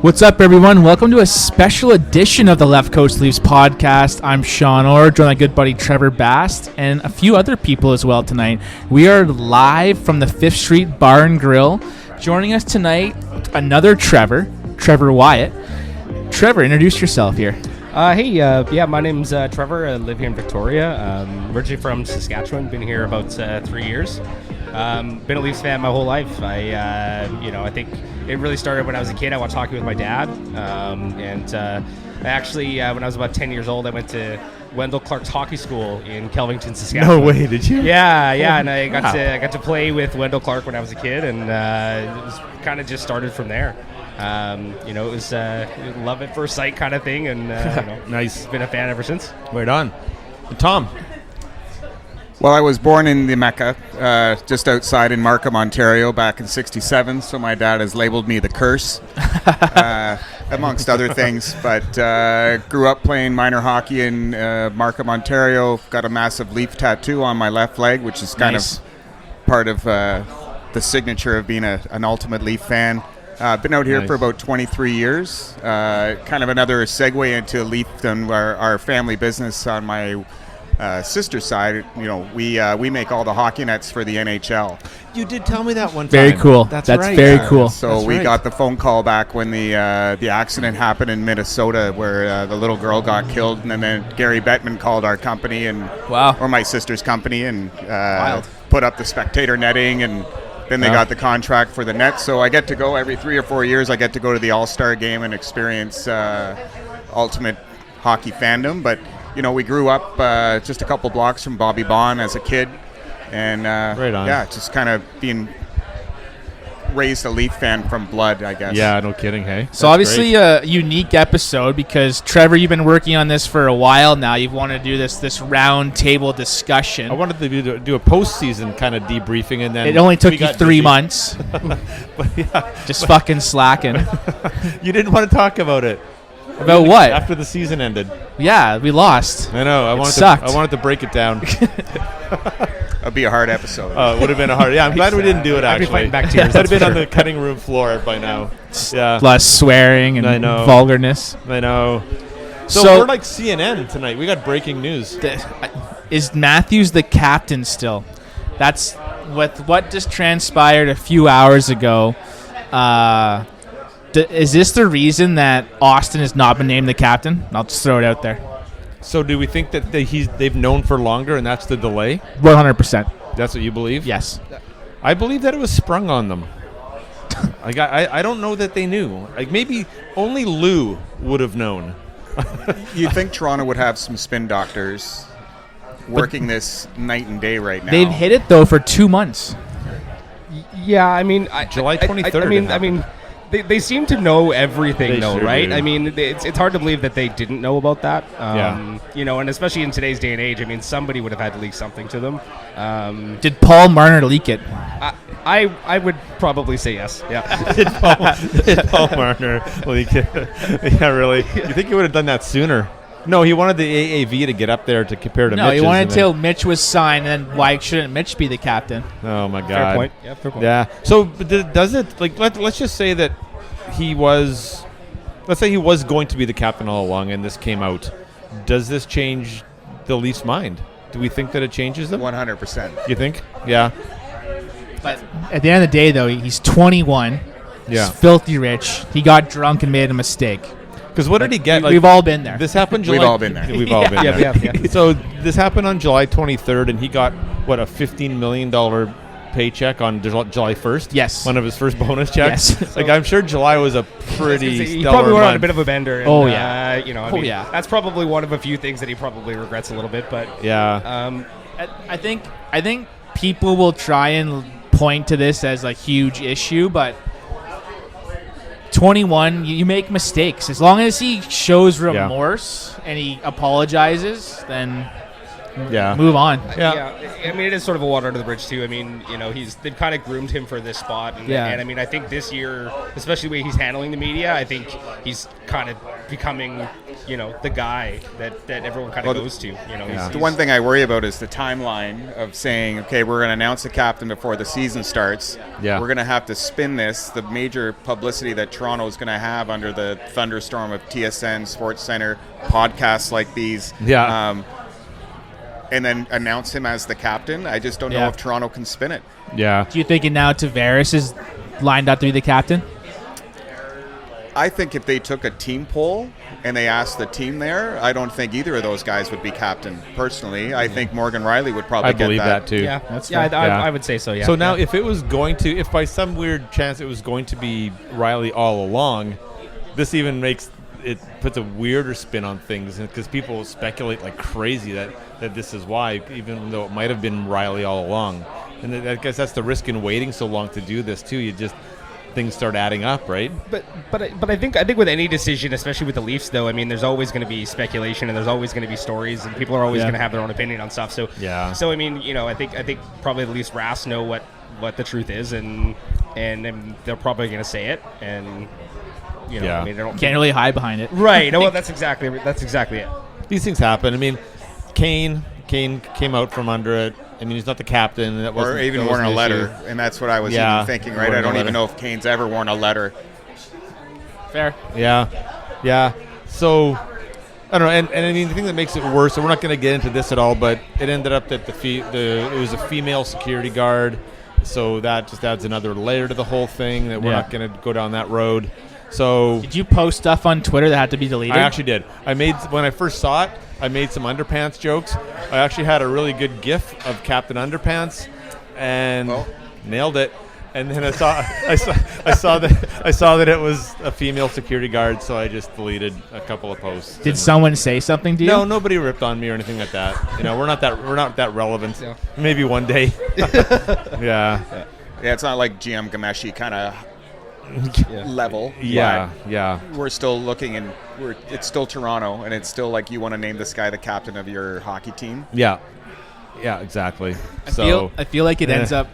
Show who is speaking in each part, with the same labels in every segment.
Speaker 1: What's up, everyone? Welcome to a special edition of the Left Coast Leafs podcast. I'm Sean Orr, joined by good buddy Trevor Bast, and a few other people as well tonight. We are live from the 5th Street Bar and Grill. Joining us tonight, another Trevor Wyatt. Trevor, introduce yourself here.
Speaker 2: Hey, my name's Trevor. I live here in Victoria. Originally from Saskatchewan. Been here about 3 years. Been a Leafs fan my whole life. I think it really started when I was a kid. I watched hockey with my dad. When I was about 10 years old, I went to Wendell Clark's hockey school in Kelvington, Saskatchewan.
Speaker 3: No way, did you?
Speaker 2: Yeah, and I got to play with Wendell Clark when I was a kid, and it was kind of just started from there. It was love at first sight kind of thing, and
Speaker 3: nice.
Speaker 2: Been a fan ever since.
Speaker 3: Right on. And Tom.
Speaker 4: Well, I was born in the Mecca, just outside in Markham, Ontario, back in '67. So my dad has labeled me the curse, amongst other things. But grew up playing minor hockey in Markham, Ontario. Got a massive Leaf tattoo on my left leg, which is kind of part of the signature of being an ultimate Leaf fan. Been out here for about 23 years. Kind of another segue into Leafdom, our family business on my sister's side. We make all the hockey nets for the NHL.
Speaker 3: You did tell me that one time.
Speaker 1: Very cool.
Speaker 3: That's
Speaker 1: right.
Speaker 3: Very
Speaker 1: cool.
Speaker 4: So we got the phone call back when the accident happened in Minnesota, where the little girl got killed, and then Gary Bettman called our company or my sister's company, and put up the spectator netting, and then they got the contract for the net. So I get to go every 3 or 4 years. I get to go to the All-Star game and experience ultimate hockey fandom. But we grew up just a couple blocks from Bobby Baughan as a kid, and just kind of being raised a Leaf fan from blood, I guess.
Speaker 3: Yeah, no kidding. Hey,
Speaker 1: so obviously a unique episode because Trevor, you've been working on this for a while now. You've wanted to do this round table discussion.
Speaker 3: I wanted to do a postseason kind of debriefing, and then
Speaker 1: it only took you 3 months.
Speaker 3: But
Speaker 1: just fucking slacking.
Speaker 3: You didn't want to talk about it.
Speaker 1: About what?
Speaker 3: After the season ended.
Speaker 1: Yeah, we lost.
Speaker 3: I know. I wanted to break it down.
Speaker 4: That'd be a hard episode.
Speaker 3: It would have been a hard. Yeah, I'm glad we didn't do it. Actually,
Speaker 2: I'd be fighting back tears.
Speaker 3: I'd have been on the cutting room floor by now. Yeah,
Speaker 1: less swearing and vulgarness.
Speaker 3: I know. So we're like CNN tonight. We got breaking news.
Speaker 1: Is Matthews the captain still? That's what just transpired a few hours ago. Is this the reason that Auston has not been named the captain? I'll just throw it out there.
Speaker 3: So do we think that they've known for longer and that's the delay?
Speaker 1: 100%.
Speaker 3: That's what you believe?
Speaker 1: Yes.
Speaker 3: I believe that it was sprung on them. I don't know that they knew. Like maybe only Lou would have known.
Speaker 4: You think Toronto would have some spin doctors working this night and day right now?
Speaker 1: They've hit it, though, for 2 months.
Speaker 2: Yeah, I mean...
Speaker 3: July 23rd.
Speaker 2: I mean, they seem to know everything, though,
Speaker 3: sure
Speaker 2: right?
Speaker 3: do.
Speaker 2: I mean, it's hard to believe that they didn't know about that.
Speaker 3: Yeah.
Speaker 2: And especially in today's day and age, I mean, somebody would have had to leak something to them.
Speaker 1: Did Paul Marner leak it?
Speaker 2: I would probably say yes. Yeah.
Speaker 3: Did Paul Marner leak it? Yeah, really? You think he would have done that sooner? No, he wanted the AAV to get up there to compare to Mitch's.
Speaker 1: No, he wanted until Mitch was signed, and then why shouldn't Mitch be the captain?
Speaker 3: Oh, my God.
Speaker 2: Fair point. Yeah, fair point.
Speaker 3: Yeah. So does it, like, let's just say that let's say he was going to be the captain all along and this came out. Does this change the Leafs' mind? Do we think that it changes them?
Speaker 4: 100%.
Speaker 3: You think? Yeah.
Speaker 1: But at the end of the day, though, he's 21.
Speaker 3: Yeah.
Speaker 1: He's filthy rich. He got drunk and made a mistake.
Speaker 3: Because what did he get?
Speaker 1: We've all been there.
Speaker 3: This happened July.
Speaker 4: We've all been there.
Speaker 3: We've all been there.
Speaker 2: Yeah.
Speaker 3: So this happened on July 23rd, and he got, a $15 million paycheck on July 1st?
Speaker 1: Yes.
Speaker 3: One of his first bonus checks?
Speaker 1: Yes.
Speaker 3: Like, I'm sure July was a pretty
Speaker 2: He
Speaker 3: stellar
Speaker 2: probably went on a
Speaker 3: month.
Speaker 2: bit of a bender. And,
Speaker 1: yeah.
Speaker 2: That's probably one of a few things that he probably regrets a little bit. But
Speaker 3: Yeah.
Speaker 1: I think people will try and point to this as a huge issue, but 21, you make mistakes. As long as he shows remorse and he apologizes, then
Speaker 3: Yeah.
Speaker 1: move on.
Speaker 3: Yeah.
Speaker 2: I mean, it is sort of a water under the bridge too. I mean, they've kind of groomed him for this spot, and I mean, I think this year, especially the way he's handling the media, I think he's kind of becoming, the guy that everyone kind of goes to.
Speaker 4: The one thing I worry about is the timeline of saying, okay, we're going to announce the captain before the season starts.
Speaker 3: Yeah.
Speaker 4: We're going to have to spin this, the major publicity that Toronto is going to have under the thunderstorm of TSN, Sports Center, podcasts like these.
Speaker 3: Yeah.
Speaker 4: And then announce him as the captain. I just don't know if Toronto can spin it.
Speaker 3: Yeah.
Speaker 1: Do you think now Tavares is lined up to be the captain?
Speaker 4: I think if they took a team poll and they asked the team there, I don't think either of those guys would be captain. Personally, I think Morgan Riley would probably
Speaker 3: I
Speaker 4: get
Speaker 3: believe
Speaker 4: that.
Speaker 3: that too.
Speaker 2: Yeah,
Speaker 1: That's
Speaker 2: yeah,
Speaker 1: fair.
Speaker 2: I would say so. Yeah.
Speaker 3: So now, if by some weird chance it was going to be Riley all along, this even puts a weirder spin on things, because people speculate like crazy that this is why, even though it might have been Riley all along. And I guess that's the risk in waiting so long to do this too. Things start adding up, right?
Speaker 2: But I think with any decision, especially with the Leafs, though, I mean, there's always going to be speculation and there's always going to be stories, and people are always going to have their own opinion on stuff. So So I mean, I think probably the Leafs brass know what the truth is, and they're probably going to say it, and I mean, they don't
Speaker 1: Can't really hide behind it.
Speaker 2: Right. No, well, that's exactly it.
Speaker 3: These things happen. I mean, Kane came out from under it. I mean, he's not the captain.
Speaker 4: Or even worn a letter, and that's what I was even thinking, right? I don't even know if Kane's ever worn a letter.
Speaker 1: Fair.
Speaker 3: Yeah. So, I don't know. And I mean, the thing that makes it worse, and we're not going to get into this at all, but it ended up that it was a female security guard, so that just adds another layer to the whole thing that we're not going to go down that road. So,
Speaker 1: did you post stuff on Twitter that had to be deleted?
Speaker 3: I actually did. When I first saw it, I made some underpants jokes. I actually had a really good GIF of Captain Underpants, and nailed it. And then I saw that it was a female security guard, so I just deleted a couple of posts.
Speaker 1: Did someone say something to you?
Speaker 3: No, nobody ripped on me or anything like that. We're not that relevant.
Speaker 2: Yeah.
Speaker 3: Maybe one day. Yeah.
Speaker 4: Yeah, it's not like GM Gameshi kind of level.
Speaker 3: Yeah.
Speaker 4: We're still looking, and it's still Toronto, and it's still like you want to name this guy the captain of your hockey team.
Speaker 3: Yeah, exactly.
Speaker 1: I feel like it ends up.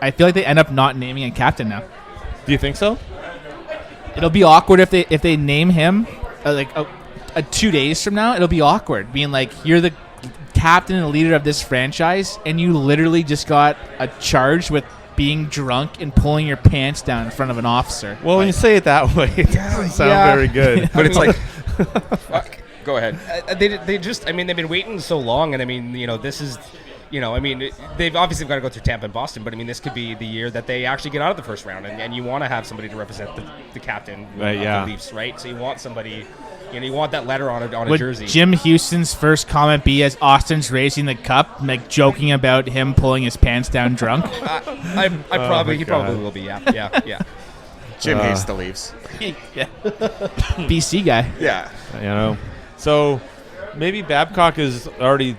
Speaker 1: I feel like they end up not naming a captain now.
Speaker 3: Do you think so?
Speaker 1: It'll be awkward if they name him 2 days from now. It'll be awkward, being like, you're the captain and leader of this franchise, and you literally just got a charge with being drunk and pulling your pants down in front of an officer.
Speaker 3: Well, when you say it that way, it doesn't sound very good.
Speaker 4: But it's like, go ahead.
Speaker 2: They've been waiting so long, and I mean, this is, they've obviously got to go through Tampa and Boston, but I mean, this could be the year that they actually get out of the first round, and you want to have somebody to represent the captain of the Leafs, right? So you want somebody. You want that letter on a jersey.
Speaker 1: Would Jim Houston's first comment be as Austin's raising the cup, like joking about him pulling his pants down drunk?
Speaker 2: He probably will be. Yeah.
Speaker 4: Jim hates the Leafs.
Speaker 1: Yeah. BC guy.
Speaker 4: Yeah.
Speaker 3: So maybe Babcock has already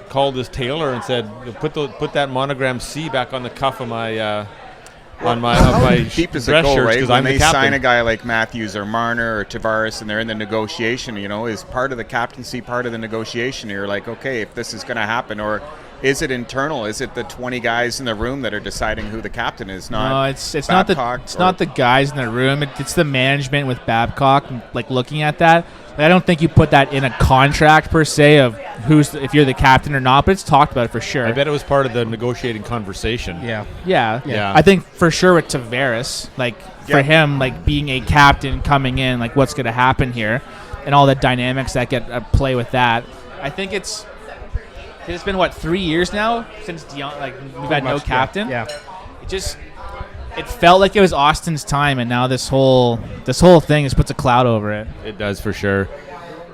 Speaker 3: called his tailor and said, put that monogram C back on the cuff of my. On my
Speaker 4: deep does
Speaker 3: dress
Speaker 4: it go,
Speaker 3: shirts,
Speaker 4: right?
Speaker 3: because
Speaker 4: When
Speaker 3: I'm
Speaker 4: they
Speaker 3: the captain.
Speaker 4: sign a guy like Matthews or Marner or Tavares and they're in the negotiation, is part of the captaincy part of the negotiation. You're like, okay, if this is going to happen, or is it internal? Is it the 20 guys in the room that are deciding who the captain is?
Speaker 1: No, it's not the guys in the room. It's the management with Babcock, like looking at that. I don't think you put that in a contract per se of if you're the captain or not, but it's talked about for sure.
Speaker 3: I bet it was part of the negotiating conversation.
Speaker 1: Yeah. I think for sure with Tavares, for him, being a captain coming in, what's going to happen here, and all the dynamics that get play with that. I think it's been 3 years now since Dion, we've had no captain.
Speaker 2: Yeah.
Speaker 1: It felt like it was Austin's time, and now this whole thing just puts a cloud over it.
Speaker 3: It does, for sure.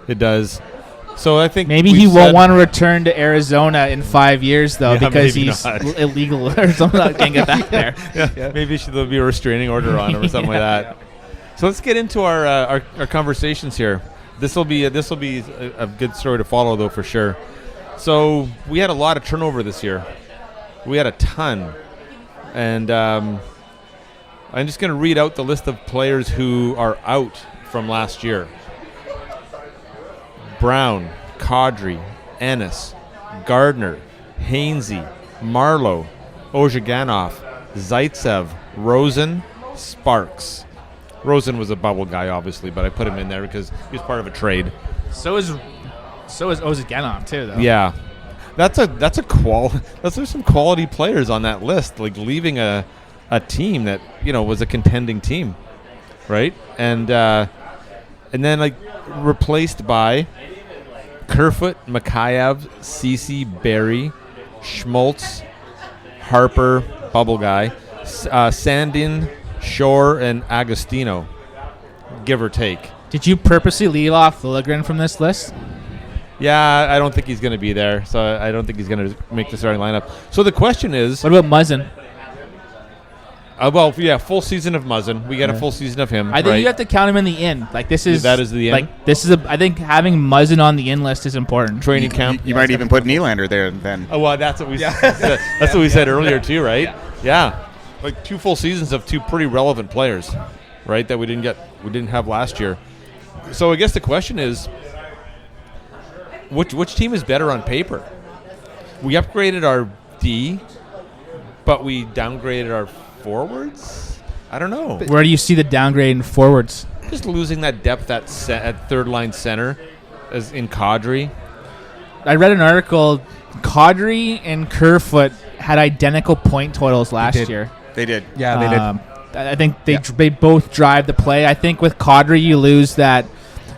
Speaker 3: It does. So I think
Speaker 1: maybe he won't want to return to Arizona in 5 years, though, because he's illegal or something. I can't get back there.
Speaker 3: Maybe there'll be a restraining order on him or something like that. So let's get into our conversations here. This will be a good story to follow, though, for sure. So we had a lot of turnover this year. We had a ton, and I'm just going to read out the list of players who are out from last year. Brown, Kadri, Ennis, Gardner, Hainsey, Marlowe, Ozhiganov, Zaitsev, Rosen, Sparks. Rosen was a bubble guy, obviously, but I put him in there because he was part of a trade.
Speaker 1: So is Ozhiganov too, though.
Speaker 3: Yeah, there's some quality players on that list. Like leaving a team that was a contending team, right? And then like replaced by Kerfoot, Mikheyev, Ceci, Barry, Schmaltz, Harper, bubble guy, Sandin, Shore, and Agostino, give or take.
Speaker 1: Did you purposely leave off Liljegren from this list?
Speaker 3: Yeah, I don't think he's going to be there, so I don't think he's going to make the starting lineup. So the question is...
Speaker 1: What about Muzzin?
Speaker 3: Full season of Muzzin. We get a full season of him.
Speaker 1: I think you have to count him in the in. Like this is
Speaker 3: that is the in.
Speaker 1: Like this is I think having Muzzin on the in list is important.
Speaker 3: Training camp.
Speaker 4: You might even put Nylander there then.
Speaker 3: Oh well, that's what we that's what we said earlier too, right? Yeah. Like 2 full seasons of 2 pretty relevant players, right? That we didn't have last year. So I guess the question is, which team is better on paper? We upgraded our D, but we downgraded our forwards. I don't know.
Speaker 1: Where do you see the downgrade in forwards?
Speaker 3: Just losing that depth at third line center, as in Kadri.
Speaker 1: I read an article. Kadri and Kerfoot had identical point totals last year.
Speaker 4: They did.
Speaker 2: Yeah, they did.
Speaker 1: I think they both drive the play. I think with Kadri you lose that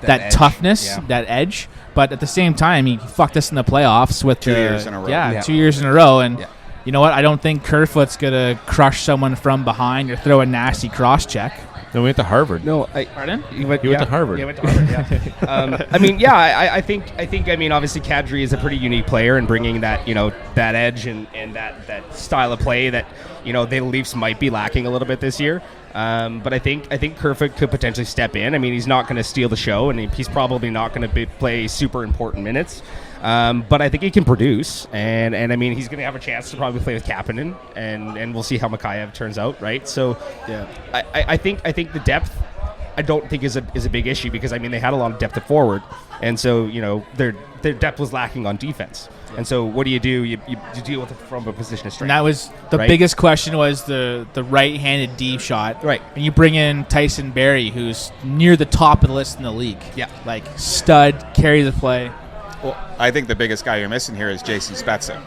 Speaker 2: edge.
Speaker 1: toughness, that edge. But at the same time, he fucked us in the playoffs with
Speaker 4: 2 years in a row.
Speaker 1: Yeah, 2 years in a row. And you know what? I don't think Kerfoot's going to crush someone from behind or throw a nasty cross-check.
Speaker 3: Then we went to Harvard.
Speaker 2: No,
Speaker 1: Pardon?
Speaker 3: He went to Harvard.
Speaker 2: Yeah, went to Harvard. I think. Obviously, Kadri is a pretty unique player, and bringing that that edge and that style of play that the Leafs might be lacking a little bit this year. But I think Kerfoot could potentially step in. I mean, he's not going to steal the show, and he's probably not going to play super important minutes. But I think he can produce, and I mean, he's going to have a chance to probably play with Kapanen, and we'll see how Mikheyev turns out, right? So, I think the depth, I don't think is a big issue because I mean they had a lot of depth at forward, and so their depth was lacking on defense. And so what do? You deal with it from a position of strength.
Speaker 1: And that was the biggest question was the right-handed deep shot.
Speaker 2: Right.
Speaker 1: And you bring in Tyson Barrie, who's near the top of the list in the league.
Speaker 2: Yeah.
Speaker 1: Like stud, carry the play.
Speaker 4: Well, I think the biggest guy you're missing here is J.C. Spezza.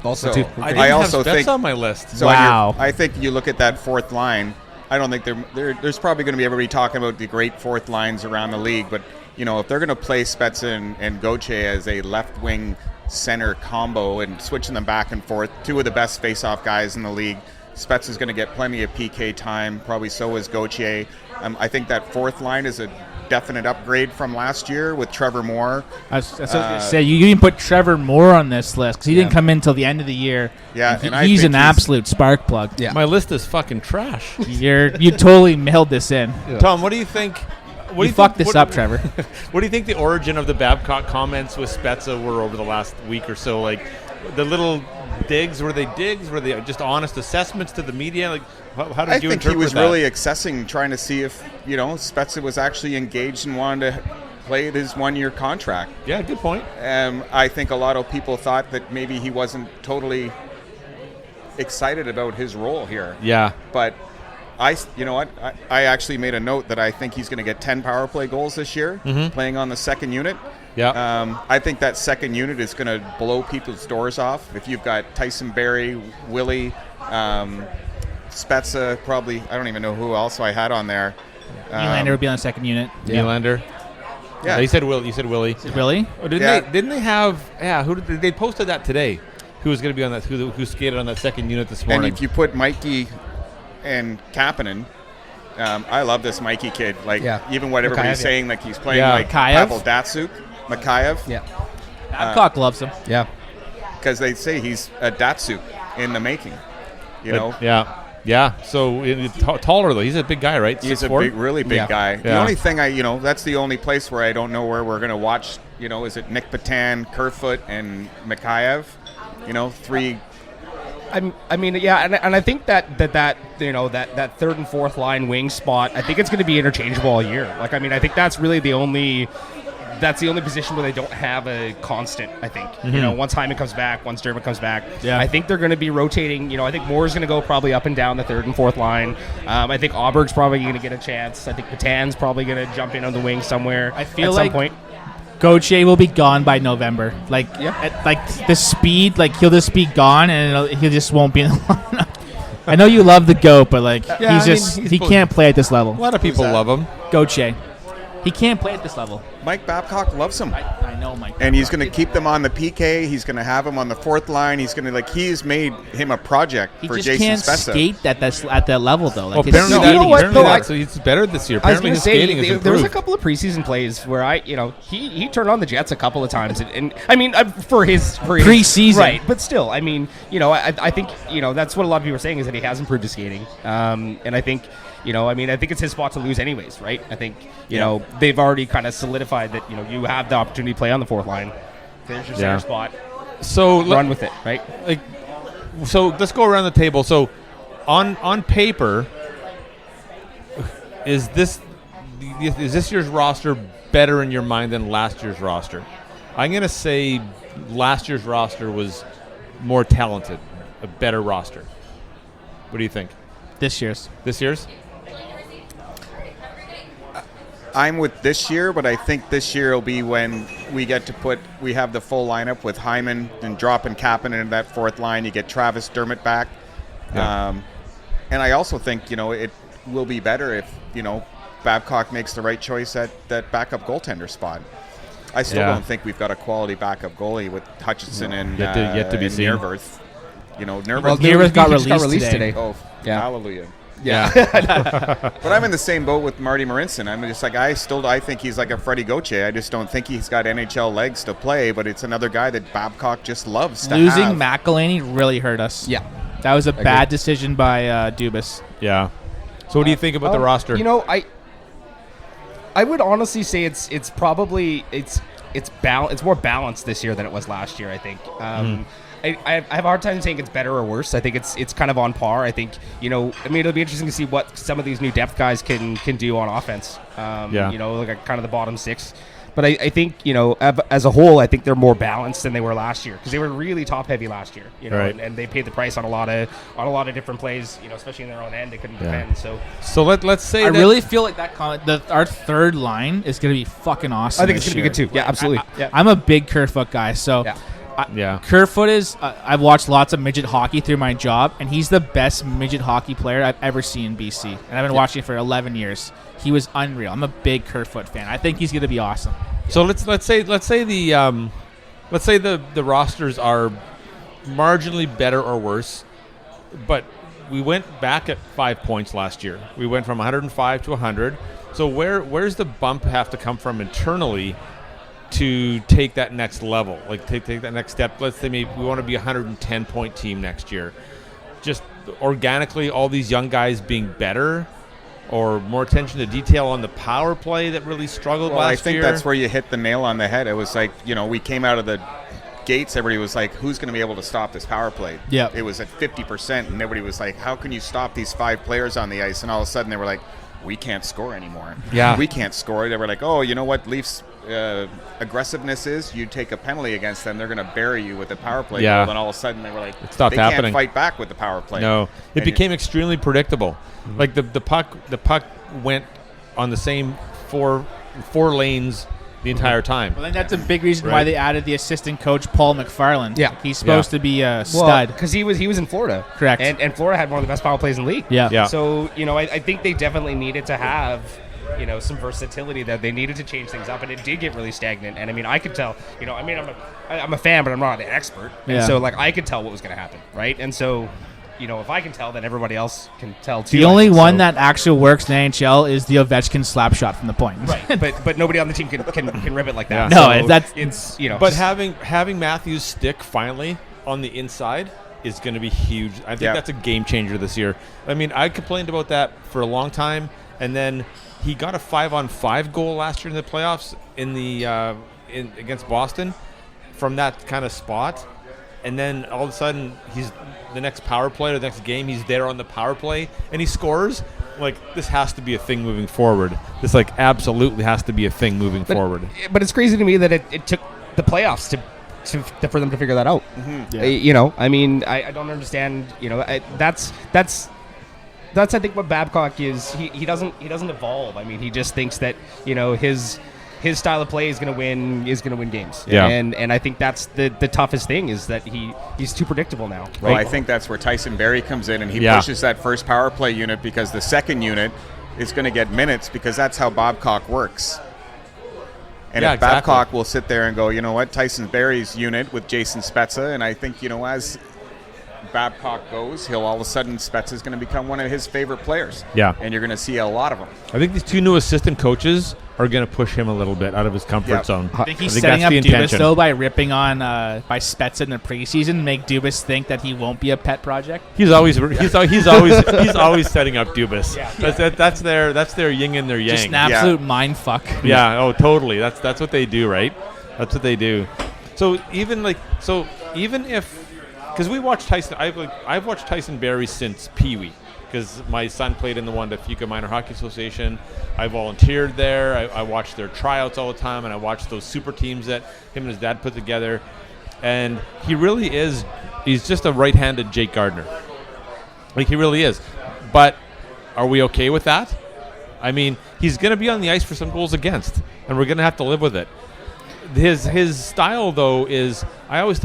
Speaker 2: Also,
Speaker 4: So,
Speaker 2: too.
Speaker 3: I
Speaker 4: also
Speaker 3: have Spets
Speaker 4: think
Speaker 3: on my list.
Speaker 4: So
Speaker 1: Wow.
Speaker 4: I think you look at that fourth line. I don't think there's probably going to be everybody talking about the great fourth lines around the league, but if they're going to play Spezza and Gauthier as a left wing center combo and switching them back and forth, 2 of the best face-off guys in the league. Spezza's going to get plenty of PK time. Probably so is Gauthier. I think that fourth line is a definite upgrade from last year with Trevor Moore.
Speaker 1: That's what I was going to say. You didn't put Trevor Moore on this list because he didn't come in until the end of the year.
Speaker 4: Yeah,
Speaker 1: and
Speaker 4: and I
Speaker 1: he's
Speaker 4: think
Speaker 1: an absolute spark plug.
Speaker 2: Yeah.
Speaker 3: My list is fucking trash.
Speaker 1: You totally mailed this in.
Speaker 3: Tom, what do you think?
Speaker 1: You fucked this up, Trevor.
Speaker 3: What do you think the origin of the Babcock comments with Spezza were over the last week or so? Like the little digs, were they just honest assessments to the media? Like how did you interpret that? I think
Speaker 4: he was really accessing, trying to see if Spezza was actually engaged and wanted to play his 1-year contract.
Speaker 3: Yeah, good point.
Speaker 4: I think a lot of people thought that maybe he wasn't totally excited about his role here.
Speaker 3: Yeah,
Speaker 4: but I actually made a note that I think he's going to get 10 power play goals this year, playing on the second unit.
Speaker 3: Yeah.
Speaker 4: I think that second unit is going to blow people's doors off. If you've got Tyson Barrie, Willie, Spezza, probably, I don't even know who else I had on there.
Speaker 1: Nylander would be on the second unit.
Speaker 3: Nylander.
Speaker 4: Yeah.
Speaker 3: You said Willie.
Speaker 1: Really?
Speaker 3: Oh, didn't they have? Yeah. Who did they posted that today? Who was going to be on that? Who skated on that second unit this morning?
Speaker 4: And if you put Mikey and Kapanen, I love this Mikey kid. Like even what everybody's saying, like he's playing like Pavel Datsyuk, Mikheyev.
Speaker 2: Yeah.
Speaker 1: Babcock loves him.
Speaker 2: Yeah.
Speaker 4: Because they say he's a Datsyuk in the making.
Speaker 3: Yeah. So taller though. He's a big guy, right?
Speaker 4: He's
Speaker 3: 6'4"?
Speaker 4: really big guy.
Speaker 3: Yeah.
Speaker 4: The only thing that's the only place where I don't know where we're going to watch. Is it Nick Patan, Kerfoot, and Mikheyev? 3.
Speaker 2: I mean, and I think that third and fourth line wing spot, I think it's going to be interchangeable all year. Like, I mean, I think that's really the only that's the only position where they don't have a constant, I think. You know, once Hyman comes back, once Dermott comes back, I think they're going to be rotating. You know, I think Moore's going to go probably up and down the third and fourth line. I think Auberg's probably going to get a chance. I think Patan's probably going to jump in on the wing somewhere
Speaker 1: I feel
Speaker 2: at
Speaker 1: like
Speaker 2: some point.
Speaker 1: Gauthier will be gone by November. Like, like the speed, like he'll just be gone, and he just won't be in the lineup. I know you love the GOAT, but like he can't play at this level.
Speaker 3: A lot of people love him.
Speaker 1: Gauthier, he can't play at this level.
Speaker 4: Mike Babcock loves him.
Speaker 1: I know Mike.
Speaker 4: And he's going to keep them on the PK. He's going to have him on the fourth line. He's going to he's made him a project
Speaker 1: He
Speaker 4: for
Speaker 1: just
Speaker 4: Jason
Speaker 1: can't
Speaker 4: Spezza.
Speaker 1: skate at that level though. Like his
Speaker 3: Apparently,
Speaker 1: skating is
Speaker 3: apparently
Speaker 1: bad.
Speaker 3: so he's better this year.
Speaker 2: I was
Speaker 3: Apparently,
Speaker 2: going to
Speaker 3: his
Speaker 2: say,
Speaker 3: skating has
Speaker 2: there was a
Speaker 3: improved.
Speaker 2: couple of preseason plays where he turned on the Jets a couple of times, and I mean for his
Speaker 1: Preseason.
Speaker 2: right? But still, I mean, I think that's what a lot of people are saying is that he has improved his skating, and I think. I think it's his spot to lose anyways, right? I think, they've already kind of solidified that, you have the opportunity to play on the fourth line. There's your center spot.
Speaker 3: So
Speaker 2: run with it, right?
Speaker 3: So let's go around the table. So on paper, is this year's roster better in your mind than last year's roster? I'm going to say last year's roster was more talented, a better roster. What do you think?
Speaker 1: This year's.
Speaker 4: I'm with this year, but I think this year will be when we have the full lineup with Hyman and dropping Kapanen into that fourth line. You get Travis Dermott back.
Speaker 3: Yeah.
Speaker 4: And I also think, it will be better if, Babcock makes the right choice at that backup goaltender spot. I still don't think we've got a quality backup goalie with Hutchinson and
Speaker 3: yet to be seen.
Speaker 4: Nervurth.
Speaker 1: Nervurth got released today.
Speaker 4: Oh,
Speaker 2: yeah.
Speaker 4: Hallelujah.
Speaker 2: Yeah.
Speaker 4: But I'm in the same boat with Marty Marinson. I'm just like, I think he's like a Freddie Gauthier. I just don't think he's got NHL legs to play, but it's another guy that Babcock just loves to
Speaker 1: Losing
Speaker 4: have.
Speaker 1: McElhaney really hurt us.
Speaker 2: Yeah.
Speaker 1: That was a bad decision by Dubas.
Speaker 3: Yeah. So what do you think about the roster?
Speaker 2: I would honestly say it's probably it's more balanced this year than it was last year, I think. I have a hard time saying it's better or worse. I think it's kind of on par. I think, it'll be interesting to see what some of these new depth guys can do on offense. Like kind of the bottom six. But I think, as a whole, I think they're more balanced than they were last year because they were really top heavy last year,
Speaker 3: Right.
Speaker 2: and they paid the price on a lot of different plays, especially in their own end. They couldn't defend.
Speaker 3: So let's say
Speaker 1: I really feel like our third line is going to be fucking awesome.
Speaker 2: I think it's going to be good too. Yeah, absolutely.
Speaker 1: I'm a big Kerfoot guy, so Kerfoot is. I've watched lots of midget hockey through my job, and he's the best midget hockey player I've ever seen in BC, and I've been watching it for 11 years. He was unreal. I'm a big Kerfoot fan. I think he's going to be awesome.
Speaker 3: So let's say the rosters are marginally better or worse, but we went back at 5 points last year. We went from 105 to 100. So where's the bump have to come from internally to take that next level, like take that next step? Let's say maybe we want to be a 110-point team next year. Just organically, all these young guys being better, or more attention to detail on the power play that really struggled last year?
Speaker 4: I think that's where you hit the nail on the head. It was like, we came out of the gates, everybody was like, who's going to be able to stop this power play?
Speaker 1: Yeah.
Speaker 4: It was at 50%, and everybody was like, how can you stop these 5 players on the ice? And all of a sudden they were like, we can't score anymore.
Speaker 3: Yeah.
Speaker 4: We can't score. They were like, oh, you know what Leafs aggressiveness is? You take a penalty against them, they're going to bury you with the power play goal. And all of a sudden they were like,
Speaker 3: it stopped
Speaker 4: they
Speaker 3: happening.
Speaker 4: can't fight back with the power play.
Speaker 3: No. It became extremely predictable. Mm-hmm. Like the puck went on the same four lanes the entire time.
Speaker 1: Well, I think that's a big reason why they added the assistant coach Paul McFarland.
Speaker 2: Yeah.
Speaker 1: He's supposed to be a stud.
Speaker 2: Because he was in Florida.
Speaker 1: Correct.
Speaker 2: And Florida had one of the best power plays in the league.
Speaker 1: Yeah.
Speaker 2: So, I think they definitely needed to have, some versatility that they needed to change things up, and it did get really stagnant. And, I could tell, I'm a fan, but I'm not an expert. And so, I could tell what was going to happen, right? And so, if I can tell, then everybody else can tell too.
Speaker 1: The only one that actually works in the NHL is the Ovechkin slap shot from the point.
Speaker 2: Right, but nobody on the team can rip it like that.
Speaker 1: Yeah. No,
Speaker 2: so it's
Speaker 3: But having Matthews stick finally on the inside is going to be huge. I think that's a game changer this year. I complained about that for a long time, and then he got a 5-on-5 goal last year in the playoffs against Boston from that kind of spot. And then all of a sudden, he's the next power play or the next game, he's there on the power play, and he scores. like this has to be a thing moving forward. This like absolutely has to be a thing moving forward.
Speaker 2: But it's crazy to me that it took the playoffs for them to figure that out.
Speaker 1: Mm-hmm.
Speaker 2: Yeah. You know, I mean, I don't understand. You know, that's I think what Babcock is. He doesn't evolve. I mean, he just thinks that, you know, his style of play is going to win games.
Speaker 3: Yeah.
Speaker 2: And I think that's the toughest thing is that he's too predictable now. Right?
Speaker 4: Well, I think that's where Tyson Barrie comes in, and he pushes that first power play unit because the second unit is going to get minutes because that's how Babcock works. And if Babcock will sit there and go, you know what, Tyson Barrie's unit with Jason Spezza, and I think, you know, as Babcock goes, he'll all of a sudden, Spezza's going to become one of his favorite players.
Speaker 3: Yeah.
Speaker 4: And you're going to see a lot of them.
Speaker 3: I think these two new assistant coaches are going to push him a little bit out of his comfort zone.
Speaker 1: I think he's setting up Dubas though by ripping on by Spezza in the preseason, make Dubas think that he won't be a pet project.
Speaker 3: He's always setting up Dubas. Yeah. That's their yin and their yang.
Speaker 1: Just an absolute mind fuck.
Speaker 3: Yeah. Oh, totally. That's what they do, right? That's what they do. So even if, because we watched Tyson, I've watched Tyson Barrie since Pee Wee. Because my son played in the Wanda-Fuca Minor Hockey Association. I volunteered there. I watched their tryouts all the time, and I watched those super teams that him and his dad put together. And he really is, he's just a right-handed Jake Gardner. Like, he really is. But are we okay with that? I mean, he's going to be on the ice for some goals against, and we're going to have to live with it. His style, though, is, I always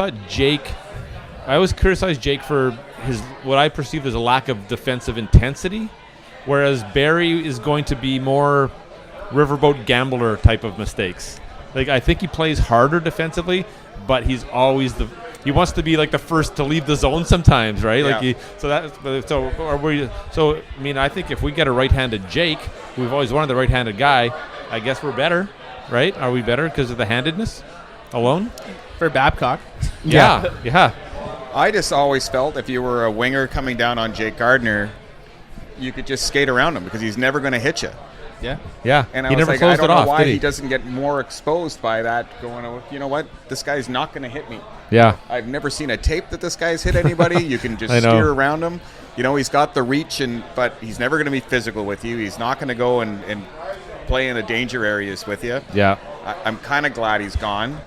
Speaker 3: criticized Jake for his what I perceived as a lack of defensive intensity, whereas Barrie is going to be more riverboat gambler type of mistakes. Like, I think he plays harder defensively, but he's always he wants to be like the first to leave the zone sometimes, right?
Speaker 4: Yeah.
Speaker 3: So I mean, I think if we get a right-handed Jake, we've always wanted the right-handed guy. I guess we're better, right? Are we better because of the handedness alone?
Speaker 1: For Babcock.
Speaker 3: Yeah.
Speaker 4: I just always felt if you were a winger coming down on Jake Gardner, you could just skate around him because he's never going to hit you.
Speaker 3: Yeah.
Speaker 4: And I
Speaker 3: he
Speaker 4: was
Speaker 3: never
Speaker 4: like,
Speaker 3: closed
Speaker 4: I don't
Speaker 3: it
Speaker 4: know
Speaker 3: off,
Speaker 4: why
Speaker 3: did
Speaker 4: he
Speaker 3: he?
Speaker 4: doesn't get more exposed by that going, you know what, this guy's not going to hit me.
Speaker 3: Yeah.
Speaker 4: I've never seen a tape that this guy's hit anybody. You can just
Speaker 3: I know.
Speaker 4: steer around him. You know, he's got the reach, but he's never going to be physical with you. He's not going to go and play in the danger areas with you.
Speaker 3: Yeah.
Speaker 4: I'm kind of glad he's gone.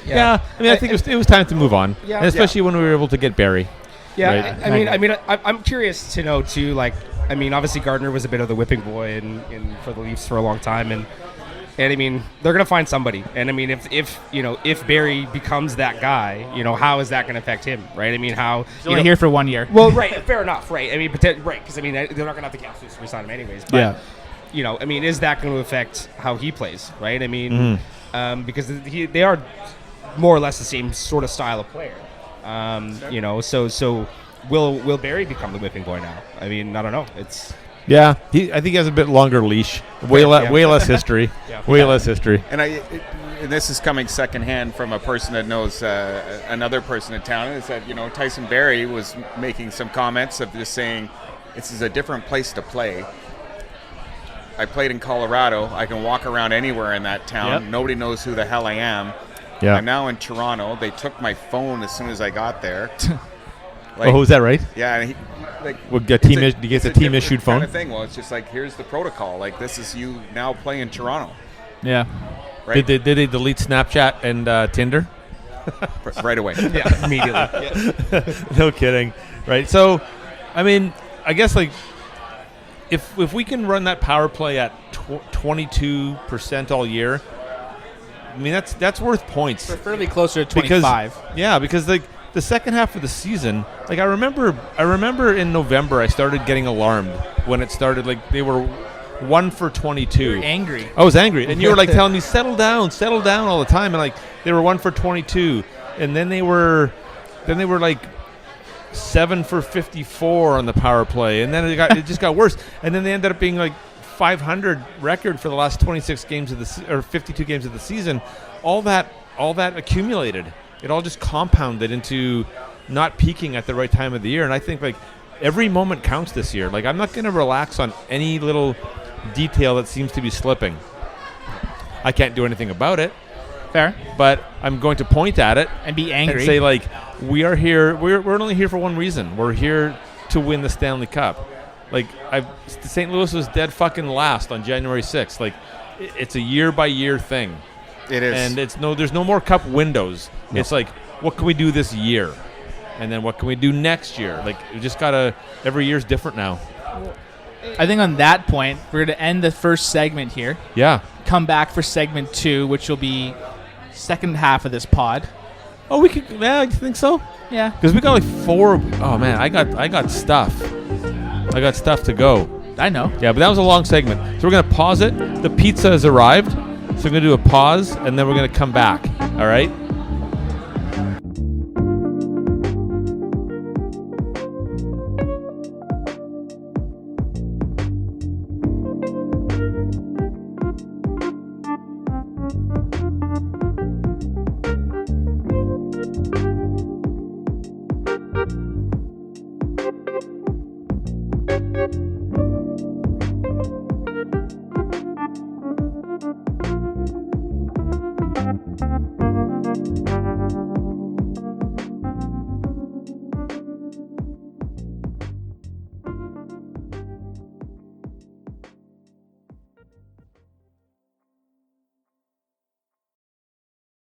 Speaker 3: Yeah. I mean, I think it was time to move on.
Speaker 2: Yeah.
Speaker 3: And especially when we were able to get Barrie.
Speaker 2: Yeah.
Speaker 3: Right.
Speaker 2: I mean, I'm curious to know too. Like, I mean, obviously Gardner was a bit of the whipping boy for the Leafs for a long time, and I mean, they're gonna find somebody. And I mean, if Barrie becomes that guy, you know, how is that gonna affect him, right? I mean, how
Speaker 1: He's only here for 1 year.
Speaker 2: Well, right, fair enough, right? I mean, right, because I mean, they're not gonna have the cap space to resign him anyways. But, you know, I mean, is that going to affect how he plays, right? I mean, because they are more or less the same sort of style of player. You know, so will Barrie become the whipping boy now? I mean, I don't know. It's
Speaker 3: I think he has a bit longer leash, way less history, less history.
Speaker 4: And this is coming secondhand from a person that knows another person in town. Is that, you know, Tyson Barrie was making some comments of just saying this is a different place to play. I played in Colorado. I can walk around anywhere in that town.
Speaker 1: Yep.
Speaker 4: Nobody knows who the hell I am.
Speaker 3: Yeah.
Speaker 4: I'm now in Toronto. They took my phone as soon as I got there.
Speaker 3: Is that right?
Speaker 4: Yeah. And
Speaker 3: He gets a team issued phone.
Speaker 4: Kind of thing. Well, it's just like, here's the protocol. Like, this is you now playing in Toronto.
Speaker 1: Yeah.
Speaker 4: Right?
Speaker 3: Did they delete Snapchat and Tinder?
Speaker 4: Right away.
Speaker 2: yeah, immediately.
Speaker 3: No kidding. Right. So, I mean, I guess like if we can run that power play at 22% all year, I mean that's worth points.
Speaker 1: We're fairly closer to 25.
Speaker 3: Because like the second half of the season, like I remember in November I started getting alarmed when it started. Like they were 1 for 22.
Speaker 1: You're angry.
Speaker 3: I was angry, and you were like telling me settle down all the time, and like they were 1 for 22, and then they were like 7 for 54 on the power play, and then it just got worse, and then they ended up being like 500 record for the last 26 games of or 52 games of the season. All that accumulated. It all just compounded into not peaking at the right time of the year, and I think like every moment counts this year. Like I'm not going to relax on any little detail that seems to be slipping. I can't do anything about it.
Speaker 1: Fair.
Speaker 3: But I'm going to point at it
Speaker 1: and be angry
Speaker 3: and say like we are here. We're only here for one reason. We're here to win the Stanley Cup. Like St. Louis was dead fucking last on January 6th. Like it's a year by year thing.
Speaker 4: It is.
Speaker 3: And there's no more cup windows.
Speaker 2: No.
Speaker 3: It's like, what can we do this year? And then what can we do next year? Like, we just gotta, every year's different now.
Speaker 1: I think on that point, we're going to end the first segment here.
Speaker 3: Yeah.
Speaker 1: Come back for segment 2, which will be second half of this pod.
Speaker 3: Oh, we could, yeah, I think so.
Speaker 1: Yeah.
Speaker 3: Because we got like 4, oh man, I got stuff. I got stuff to go.
Speaker 1: I know.
Speaker 3: Yeah, but that was a long segment. So we're going to pause it. The pizza has arrived. So we're going to do a pause, and then we're going to come back. All right?